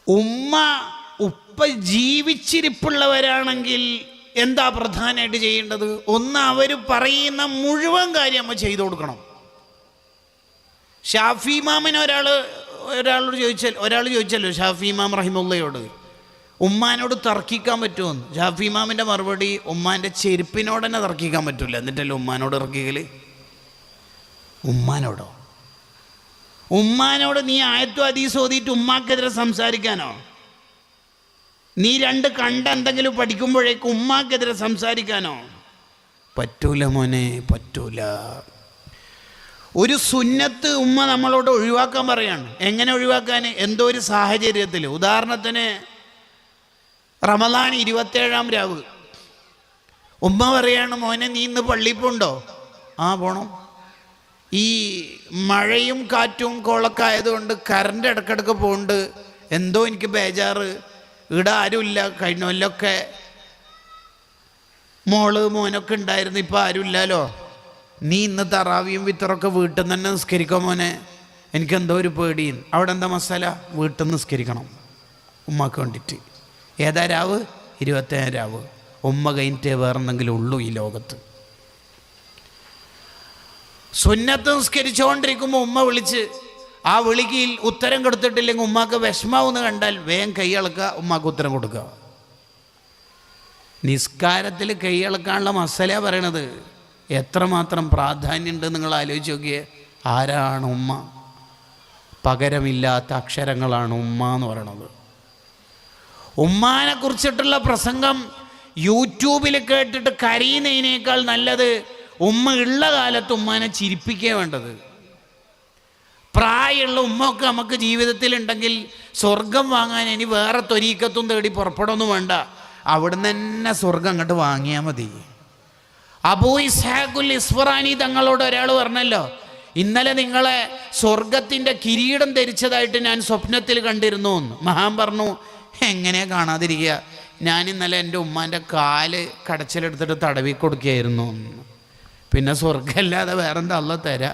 ഉമ്മ ഉപ്പ ജീവിച്ചിരിപ്പുള്ളവരാണെങ്കിൽ എന്താ പ്രധാനമായിട്ട് ചെയ്യേണ്ടത്? ഒന്ന്, അവർ പറയുന്ന മുഴുവൻ കാര്യം നമ്മൾ ചെയ്തു കൊടുക്കണം. ഷാഫി ഇമാമിനെ ഒരാൾ ചോദിച്ചല്ലോ ഷാഫി ഇമാം റഹിമുള്ളയോട്, ഉമ്മാനോട് തർക്കിക്കാൻ പറ്റുമെന്ന്. ഷാഫി ഇമാമിൻ്റെ മറുപടി, ഉമ്മാൻ്റെ ചെരുപ്പിനോട് തന്നെ തർക്കിക്കാൻ പറ്റില്ല. എന്നിട്ടല്ലേ ഉമ്മാനോട് തർക്കിക്കൽ? ഉമ്മാനോട് നീ ആയത്തും ഹദീസും ഓതിയിട്ട് ഉമ്മാക്കെതിരെ സംസാരിക്കാനോ? നീ രണ്ട് കണ്ട എന്തെങ്കിലും പഠിക്കുമ്പോഴേക്കും ഉമ്മാക്കെതിരെ സംസാരിക്കാനോ? പറ്റൂല മോനെ, പറ്റൂല. ഒരു സുന്നത്ത് ഉമ്മ നമ്മളോട് ഒഴിവാക്കാൻ പറയാണ്. എങ്ങനെ ഒഴിവാക്കാൻ? എന്തോ ഒരു സാഹചര്യത്തിൽ. ഉദാഹരണത്തിന് റമദാൻ 27-ാം രാവ് ഉമ്മ പറയാണ്, മോനെ നീ ഇന്ന് പള്ളിയിൽ പോണ്ടോ? ആ പോണം. ഈ മഴയും കാറ്റും കോളൊക്കെ ആയതുകൊണ്ട് കറണ്ട് ഇടക്കിടക്ക് പോകുന്നുണ്ട്, എന്തോ എനിക്ക് ബേജാറ്, ഇവിടെ ആരുമില്ല. കഴിഞ്ഞ കൊല്ലമൊക്കെ മോനൊക്കെ ഉണ്ടായിരുന്നു, ഇപ്പം ആരുമില്ലല്ലോ. നീ ഇന്ന് തറാവിയും വിത്തറൊക്കെ വീട്ടിൽ നിന്ന് തന്നെ നിസ്കരിക്കാം മോനെ, എനിക്കെന്തോ ഒരു പേടിയും. അവിടെ എന്താ മസാല? വീട്ടിൽ നിന്ന് നിസ്കരിക്കണം ഉമ്മക്ക് വേണ്ടിയിട്ട്. ഏതാ രാവ്? 27-ാം രാവ്. ഉമ്മ കഴിഞ്ഞിട്ടേ വേറെന്തെങ്കിലും ഉള്ളൂ ഈ ലോകത്ത്. സുന്നത്ത് നിസ്കരിച്ചുകൊണ്ടിരിക്കുമ്പോൾ ഉമ്മ വിളിച്ച് ആ വിളിക്ക് ഉത്തരം കൊടുത്തിട്ടില്ലെങ്കിൽ ഉമ്മാക്ക് വിഷമാവെന്ന് കണ്ടാൽ വേഗം കൈയളക്കുക, ഉമ്മാക്ക് ഉത്തരം കൊടുക്കുക. നിസ്കാരത്തിൽ കൈയളക്കാനുള്ള മസല പറയണത് എത്രമാത്രം പ്രാധാന്യമുണ്ട് നിങ്ങൾ ആലോചിച്ച് നോക്കിയേ. ആരാണ് ഉമ്മ? പകരമില്ലാത്ത അക്ഷരങ്ങളാണ് ഉമ്മ എന്ന് പറയണത്. ഉമ്മാനെ കുറിച്ചിട്ടുള്ള പ്രസംഗം യൂട്യൂബിൽ കേട്ടിട്ട് കരയുന്നതിനേക്കാൾ നല്ലത് ഉമ്മ ഉള്ള കാലത്ത് ഉമ്മാനെ ചിരിപ്പിക്കുക വേണ്ടത്. പ്രായമുള്ള ഉമ്മയൊക്കെ നമുക്ക് ജീവിതത്തിലുണ്ടെങ്കിൽ സ്വർഗം വാങ്ങാൻ ഇനി വേറെ ത്വരീക്കത്തും തേടി പുറപ്പെടൊന്നും വേണ്ട, അവിടുന്ന് തന്നെ സ്വർഗം അങ്ങോട്ട് വാങ്ങിയാൽ മതി. അബൂ ഇസ്ഹാഖുൽ ഇസ്ഫറാനി തങ്ങളോട് ഒരാൾ പറഞ്ഞല്ലോ, ഇന്നലെ നിങ്ങളെ സ്വർഗത്തിൻ്റെ കിരീടം ധരിച്ചതായിട്ട് ഞാൻ സ്വപ്നത്തിൽ കണ്ടിരുന്നു എന്ന്. മഹാൻ പറഞ്ഞു, എങ്ങനെ കാണാതിരിക്കുക, ഞാൻ ഇന്നലെ എൻ്റെ ഉമ്മാൻ്റെ കാല് കടച്ചിലെടുത്തിട്ട് തടവി കൊടുക്കുകയായിരുന്നു എന്ന്. പിന്നെ സ്വർഗമല്ലാതെ വേറെന്താ അള്ളാഹ് തരാ?